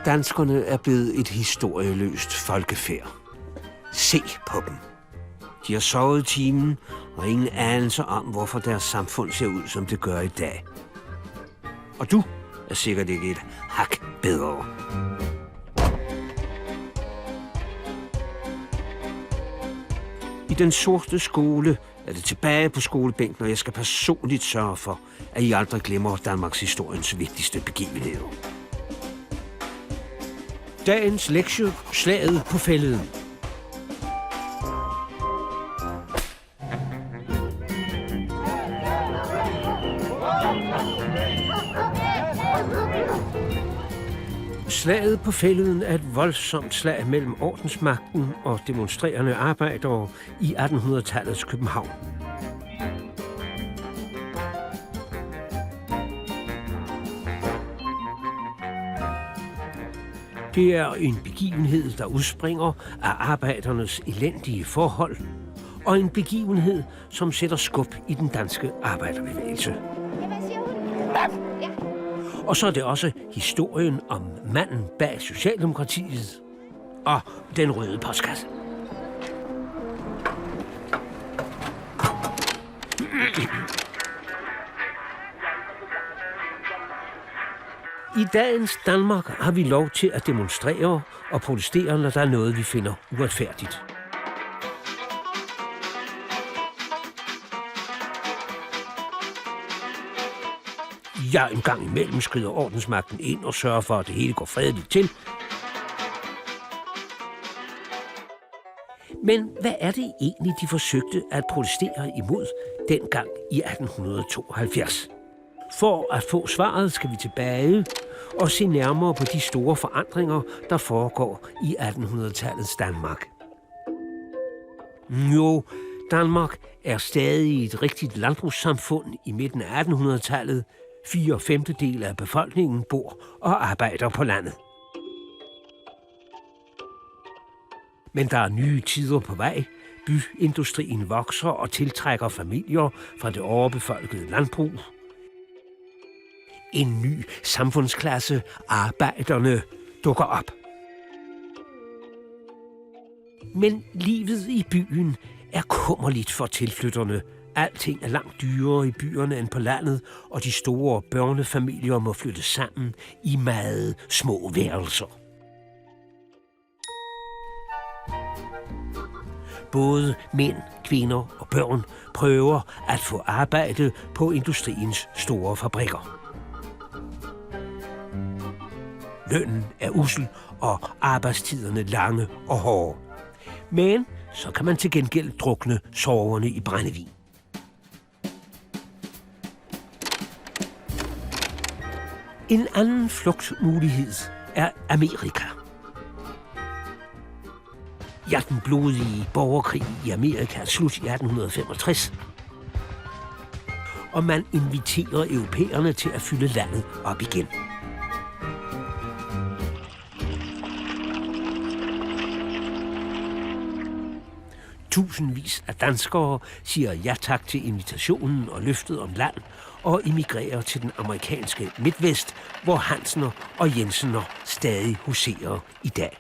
danskerne er blevet et historieløst folkefærd. Se på dem. De har sovet timen og ingen anelse om, hvorfor deres samfund ser ud, som det gør i dag. Og du er sikkert ikke et hak bedre. I den sorte skole er det tilbage på skolebænken, og jeg skal personligt sørge for, at I aldrig glemmer Danmarks historiens vigtigste begivenheder. Dagens lektie: Slaget på Fælleden. Slaget på Fælleden er et voldsomt slag mellem ordensmagten og demonstrerende arbejdere i 1800-tallets København. Det er en begivenhed, der udspringer af arbejdernes elendige forhold, og en begivenhed, som sætter skub i den danske arbejderbevægelse. Og så er det også historien om manden bag Socialdemokratiet og den røde postkasse. I dagens Danmark har vi lov til at demonstrere og protestere, når der er noget, vi finder uretfærdigt. Ja, en gang imellem skrider ordensmagten ind og sørger for, at det hele går fredeligt til. Men hvad er det egentlig, de forsøgte at protestere imod dengang i 1872? For at få svaret skal vi tilbage og se nærmere på de store forandringer, der foregår i 1800-tallets Danmark. Jo, Danmark er stadig et rigtigt landbrugssamfund i midten af 1800-tallet. 4/5 af befolkningen bor og arbejder på landet. Men der er nye tider på vej. Byindustrien vokser og tiltrækker familier fra det overbefolkede landbrug. En ny samfundsklasse, arbejderne, dukker op. Men livet i byen er kummerligt for tilflytterne. Alting er langt dyrere i byerne end på landet, og de store børnefamilier må flytte sammen i meget små værelser. Både mænd, kvinder og børn prøver at få arbejde på industriens store fabrikker. Lønnen er ussel, og arbejdstiderne lange og hårde. Men så kan man til gengæld drukne sorgerne i brændevin. En anden flugtmulighed er Amerika. Ja, den blodige borgerkrig i Amerika er slut i 1865. Og man inviterer europæerne til at fylde landet op igen. Tusindvis af danskere siger ja tak til invitationen og løftet om land og emigrerer til den amerikanske Midtvest, hvor Hansener og Jensener stadig huserer i dag.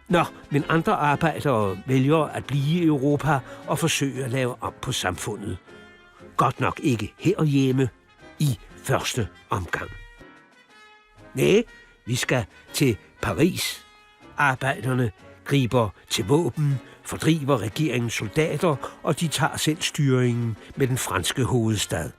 Nå, men andre arbejdere vælger at blive i Europa og forsøge at lave om på samfundet. Godt nok ikke herhjemme i første omgang. Nej, vi skal til Paris. Arbejderne griber til våben, fordriver regeringens soldater, og de tager selv styringen med den franske hovedstad.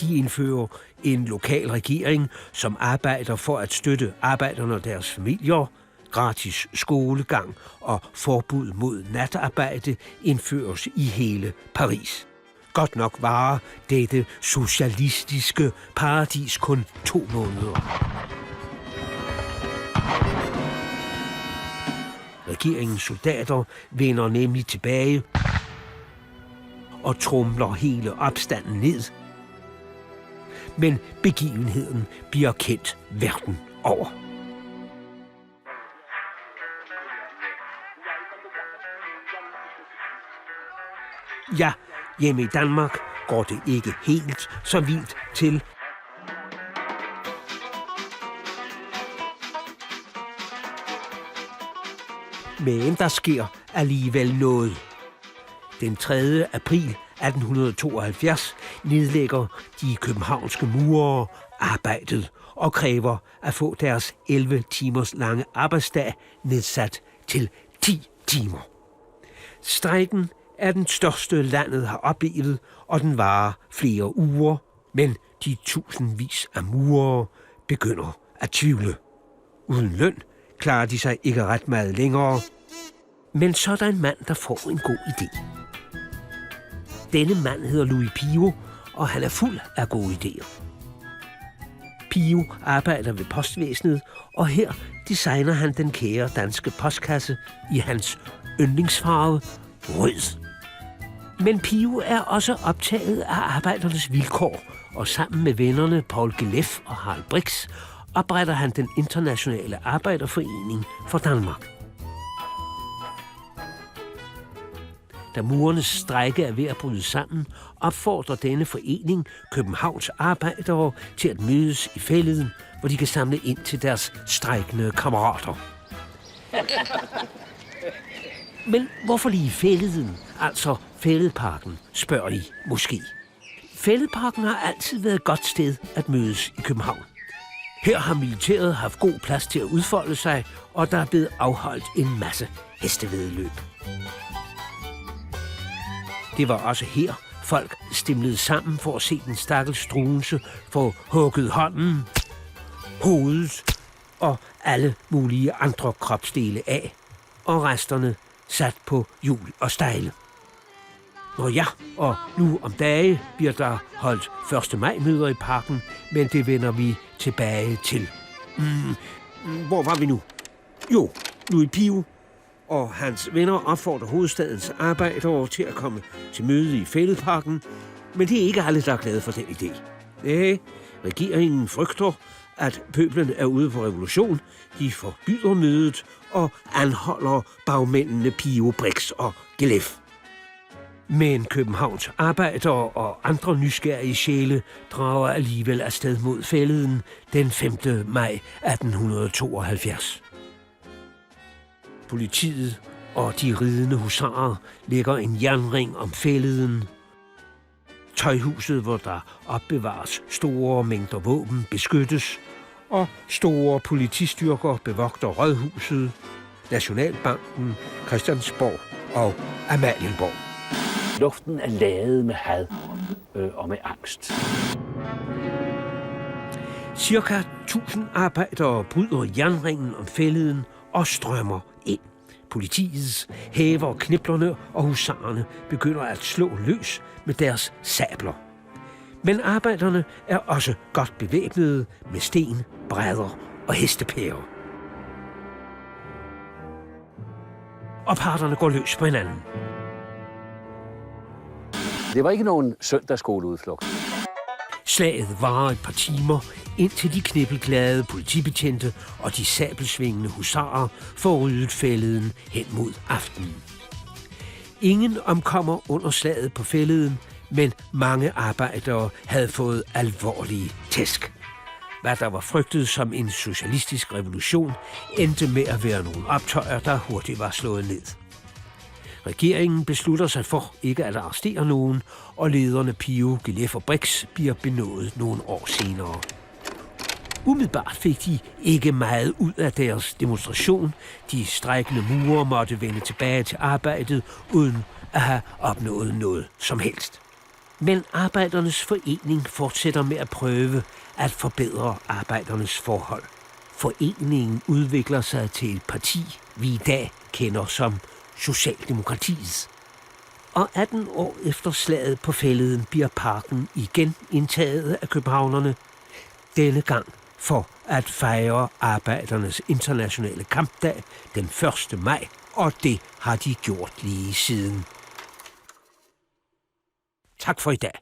De indfører en lokal regering, som arbejder for at støtte arbejderne og deres familier. Gratis skolegang og forbud mod natarbejde indføres i hele Paris. Godt nok varer dette socialistiske paradis kun 2 måneder. Regeringens soldater vender nemlig tilbage og tromler hele opstanden ned. Men begivenheden bliver kendt verden over. Ja, hjemme i Danmark går det ikke helt så vildt til. Men der sker alligevel noget. Den 3. april 1872 nedlægger de københavnske murere arbejdet og kræver at få deres 11 timers lange arbejdsdag nedsat til 10 timer. Strejken er den største landet har oplevet, og den varer flere uger, men de tusindvis af murere begynder at tvivle. Uden løn klarer de sig ikke ret meget længere, men så er der en mand, der får en god idé. Denne mand hedder Louis Pio, og han er fuld af gode idéer. Pio arbejder ved postvæsenet, og her designer han den kære danske postkasse i hans yndlingsfarve, rød. Men Pio er også optaget af arbejdernes vilkår, og sammen med vennerne Paul Gilef og Harald Brix opretter han den internationale arbejderforening for Danmark. Da murernes strejke er ved at bryde sammen, opfordrer denne forening Københavns arbejdere til at mødes i Fælleden, hvor de kan samle ind til deres strejkende kammerater. Men hvorfor lige Fælleden, altså Fælledparken, spørger I måske. Fælledparken har altid været et godt sted at mødes i København. Her har militæret haft god plads til at udfolde sig, og der er blevet afholdt en masse hestevæddeløb. Det var også her, folk stimlede sammen for at se den stakkels Struensee få hugget hånden, hovedet og alle mulige andre kropsdele af, og resterne sat på hjul og stejle. Nå ja, og nu om dage bliver der holdt 1. maj-møder i parken, men det vender vi tilbage til. Hvor var vi nu? Jo, Louis Pio og hans venner opfordrer hovedstadens arbejdere til at komme til møde i Fælledparken, men det er ikke alle, der er glade for den idé. Nej, regeringen frygter, at pøblen er ude på revolution. De forbyder mødet og anholder bagmændene Pio, Brix og Gilef. Men Københavns arbejdere og andre nysgerrige sjæle drager alligevel afsted mod Fælleden den 5. maj 1872. Politiet og de ridende husarer lægger en jernring om Fælleden. Tøjhuset, hvor der opbevares store mængder våben, beskyttes, og store politistyrker bevogter Rådhuset, Nationalbanken, Christiansborg og Amalienborg. Luften er ladet med had og med angst. Cirka 1000 arbejdere bryder jernringen om Fælleden og strømmer ind. Politiet hæver kniplerne, og husarerne begynder at slå løs med deres sabler. Men arbejderne er også godt bevæbnede med sten, brædder og hestepærer. Og parterne går løs på hinanden. Det var ikke nogen søndagsskoleudflugt. Slaget varer et par timer, indtil de knippelglade politibetjente og de sabelsvingende husarer får ryddet Fælleden hen mod aftenen. Ingen omkommer under slaget på Fælleden, men mange arbejdere havde fået alvorlige tæsk. Hvad der var frygtet som en socialistisk revolution, endte med at være nogle optøjer, der hurtigt var slået ned. Regeringen beslutter sig for ikke at arrestere nogen, og lederne Pio, Gilef og Brix bliver benådet nogle år senere. Umiddelbart fik de ikke meget ud af deres demonstration. De strejkende murere måtte vende tilbage til arbejdet, uden at have opnået noget som helst. Men Arbejdernes Forening fortsætter med at prøve at forbedre arbejdernes forhold. Foreningen udvikler sig til et parti, vi i dag kender som Socialdemokratiet. Og 18 år efter slaget på Fælleden bliver parken igen indtaget af københavnerne. Denne gang for at fejre arbejdernes internationale kampdag den 1. maj, og det har de gjort lige siden. Tak for i dag.